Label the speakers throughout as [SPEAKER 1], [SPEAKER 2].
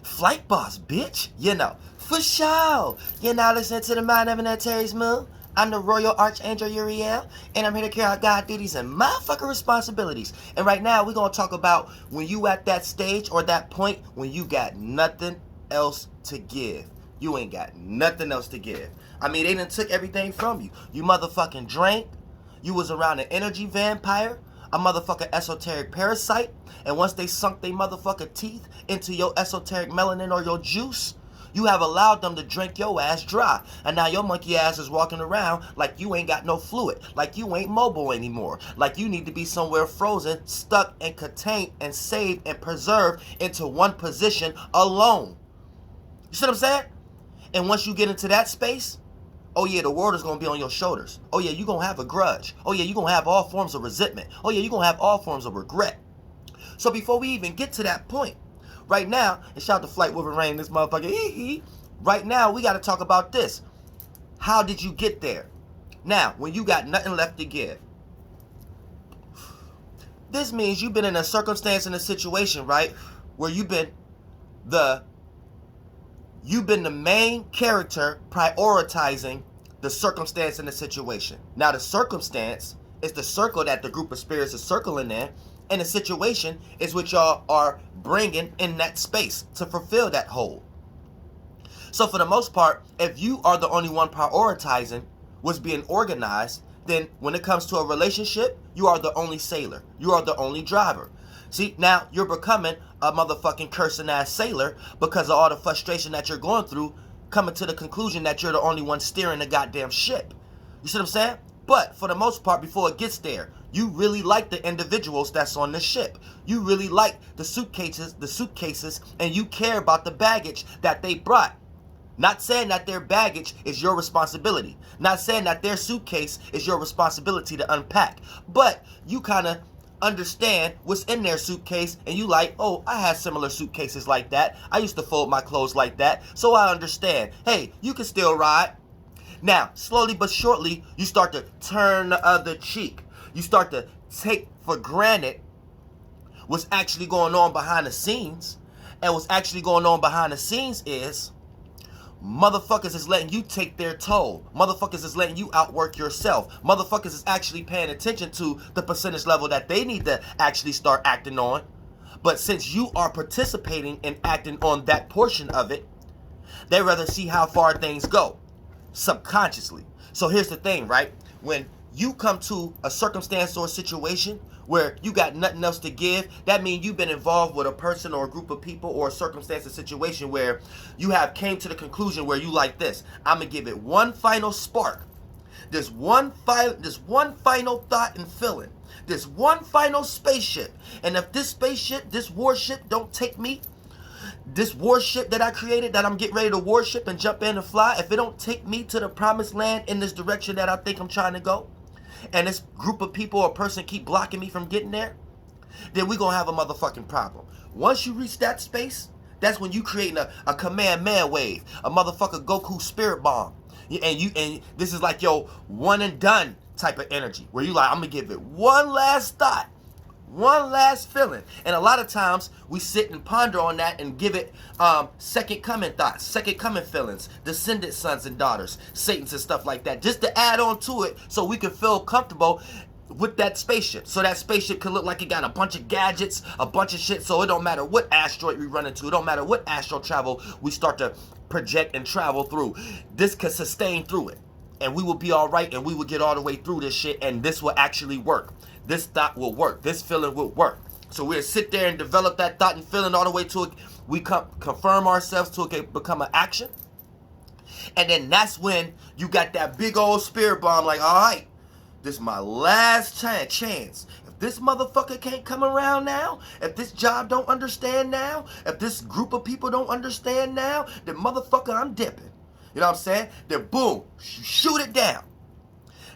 [SPEAKER 1] Flight boss, bitch. You know, for sure. You're now listening to the Mind of an Terry's Moon. I'm the Royal Archangel Uriel, and I'm here to carry out God duties and motherfucking responsibilities. And right now, we're going to talk about when you at that stage or that point when you got nothing else to give. You ain't got nothing else to give. I mean, they done took everything from you. You motherfucking drank. You was around an energy vampire, a motherfucking esoteric parasite, and once they sunk their motherfucking teeth into your esoteric melanin or your juice, you have allowed them to drink your ass dry. And now your monkey ass is walking around like you ain't got no fluid, like you ain't mobile anymore, like you need to be somewhere frozen, stuck and contained and saved and preserved into one position alone. You see what I'm saying? And once you get into that space, oh yeah, the world is going to be on your shoulders. Oh yeah, you're going to have a grudge. Oh yeah, you're going to have all forms of resentment. Oh yeah, you're going to have all forms of regret. So before we even get to that point, right now, and shout out to Flight Wolverine, this motherfucker, right now, we got to talk about this. How did you get there? Now, when you got nothing left to give, this means you've been in a circumstance, in a situation, right, where you've been the main character prioritizing the circumstance and the situation. Now, the circumstance is the circle that the group of spirits is circling in, and the situation is what y'all are bringing in that space to fulfill that hole. So for the most part, if you are the only one prioritizing what's being organized, then when it comes to a relationship, you are the only sailor. You are the only driver. See, now you're becoming a motherfucking cursing ass sailor because of all the frustration that you're going through, coming to the conclusion that you're the only one steering the goddamn ship. You see what I'm saying? But for the most part, before it gets there, you really like the individuals that's on the ship. You really like the suitcases, and you care about the baggage that they brought. Not saying that their baggage is your responsibility. Not saying that their suitcase is your responsibility to unpack. But you kind of understand what's in their suitcase, and you like, oh, I had similar suitcases like that. I used to fold my clothes like that, so I understand. Hey, you can still ride. Now, slowly but surely, you start to turn the other cheek. You start to take for granted what's actually going on behind the scenes. And what's actually going on behind the scenes is motherfuckers is letting you take their toll. Motherfuckers is letting you outwork yourself. Motherfuckers is actually paying attention to the percentage level that they need to actually start acting on. But since you are participating and acting on that portion of it, they rather see how far things go subconsciously. So here's the thing, right? When you come to a circumstance or a situation where you got nothing else to give, that means you've been involved with a person or a group of people or a circumstance or situation where you have came to the conclusion where you like this. I'm going to give it one final spark. This one final thought and feeling. This one final spaceship. And if this spaceship, this warship don't take me, this warship that I created, that I'm getting ready to warship and jump in and fly, if it don't take me to the promised land in this direction that I think I'm trying to go, and this group of people or person keep blocking me from getting there, then we're going to have a motherfucking problem. Once you reach that space, that's when you creating a command man wave, a motherfucker Goku spirit bomb. And this is like your one and done type of energy, where you like, I'm going to give it one last thought. One last feeling. And a lot of times we sit and ponder on that and give it second coming thoughts, second coming feelings, descendant sons and daughters, Satans and stuff like that, just to add on to it so we can feel comfortable with that spaceship. So that spaceship could look like it got a bunch of gadgets, a bunch of shit, so it don't matter what asteroid we run into, it don't matter what astral travel we start to project and travel through. This could sustain through it. And we will be all right, and we will get all the way through this shit, and this will actually work. This thought will work. This feeling will work. So we'll sit there and develop that thought and feeling all the way to it. We confirm ourselves to it become an action. And then that's when you got that big old spirit bomb like, all right, this is my last chance. If this motherfucker can't come around now, if this job don't understand now, if this group of people don't understand now, then motherfucker, I'm dipping. You know what I'm saying? Then boom, shoot it down.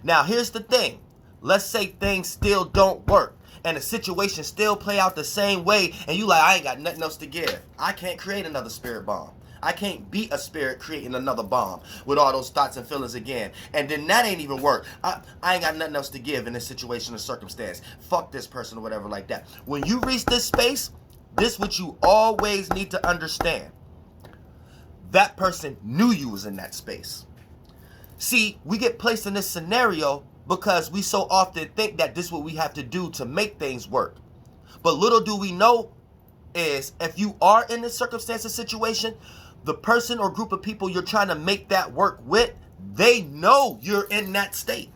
[SPEAKER 1] Now here's the thing. Let's say things still don't work and the situation still play out the same way, and you like, I ain't got nothing else to give. I can't create another spirit bomb. I can't be a spirit creating another bomb with all those thoughts and feelings again. And then that ain't even work. I ain't got nothing else to give in this situation or circumstance. Fuck this person or whatever like that. When you reach this space, This what you always need to understand. That person knew you was in that space. See, we get placed in this scenario because we so often think that this is what we have to do to make things work. But little do we know is if you are in this circumstance or situation, the person or group of people you're trying to make that work with, they know you're in that state.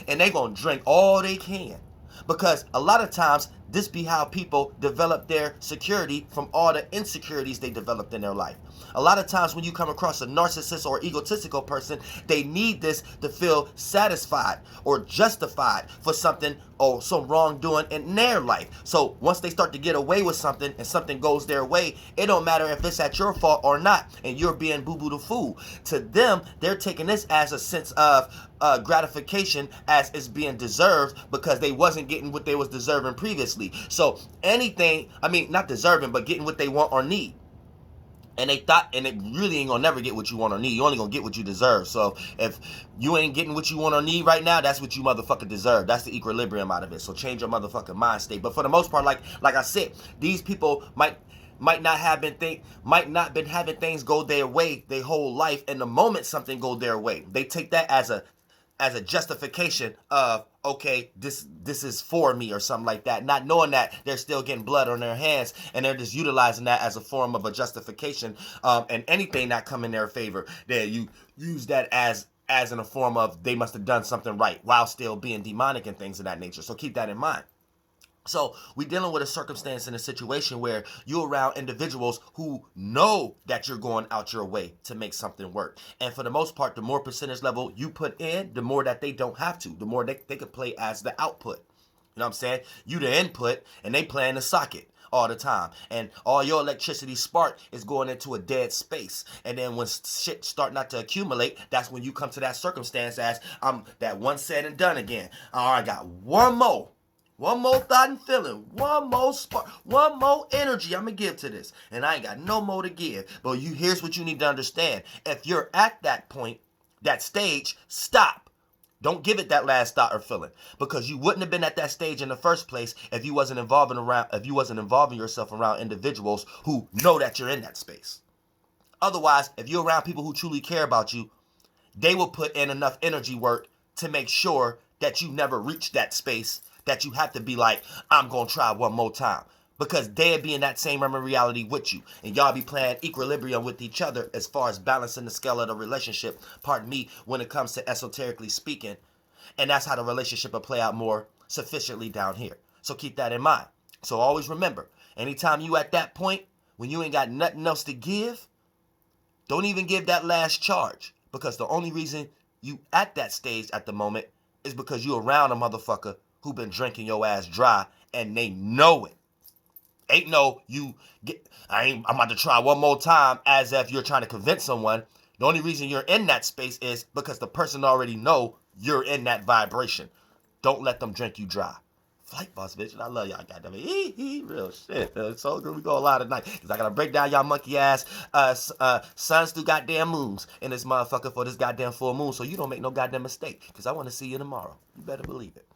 [SPEAKER 1] And they gonna drink all they can. Because a lot of times, this be how people develop their security from all the insecurities they developed in their life. A lot of times when you come across a narcissist or egotistical person, they need this to feel satisfied or justified for something or some wrongdoing in their life. So once they start to get away with something and something goes their way, it don't matter if it's at your fault or not, and you're being boo-boo the fool. To them, they're taking this as a sense of gratification as it's being deserved because they wasn't getting what they was deserving previously. So anything, I mean, not deserving, but getting what they want or need. And they thought, and it really ain't gonna never get what you want or need. You only gonna get what you deserve. So if you ain't getting what you want or need right now, that's what you motherfucking deserve. That's the equilibrium out of it. So change your motherfucking mind state. But for the most part, like I said, these people might not been having things go their way their whole life, and the moment something go their way, they take that as a justification of, okay, this is for me or something like that, not knowing that they're still getting blood on their hands, and they're just utilizing that as a form of a justification, and anything not come in their favor, that you use that as in a form of they must have done something right while still being demonic and things of that nature. So keep that in mind. So we're dealing with a circumstance and a situation where you're around individuals who know that you're going out your way to make something work. And for the most part, the more percentage level you put in, the more that they don't have to, the more they could play as the output. You know what I'm saying? You the input and they playing the socket all the time. And all your electricity spark is going into a dead space. And then when shit start not to accumulate, that's when you come to that circumstance as that one said and done again. All right, I got one more thought and feeling, one more spark, one more energy I'm going to give to this. And I ain't got no more to give. But here's what you need to understand. If you're at that point, that stage, stop. Don't give it that last thought or feeling. Because you wouldn't have been at that stage in the first place if you wasn't involving yourself around individuals who know that you're in that space. Otherwise, if you're around people who truly care about you, they will put in enough energy work to make sure that you never reach that space that you have to be like, I'm going to try one more time. Because they'll be in that same realm of reality with you. And y'all be playing equilibrium with each other as far as balancing the scale of the relationship, pardon me, when it comes to esoterically speaking. And that's how the relationship will play out more sufficiently down here. So keep that in mind. So always remember, anytime you at that point, when you ain't got nothing else to give, don't even give that last charge. Because the only reason you at that stage at the moment is because you around a motherfucker who been drinking your ass dry, and they know it. Ain't no I'm about to try one more time as if you're trying to convince someone. The only reason you're in that space is because the person already know you're in that vibration. Don't let them drink you dry. Flight boss, bitch. I love y'all. Goddamn it. Real shit. It's so good. We go live tonight. Because I got to break down y'all monkey ass suns through goddamn moons in this motherfucker for this goddamn full moon. So you don't make no goddamn mistake. Because I want to see you tomorrow. You better believe it.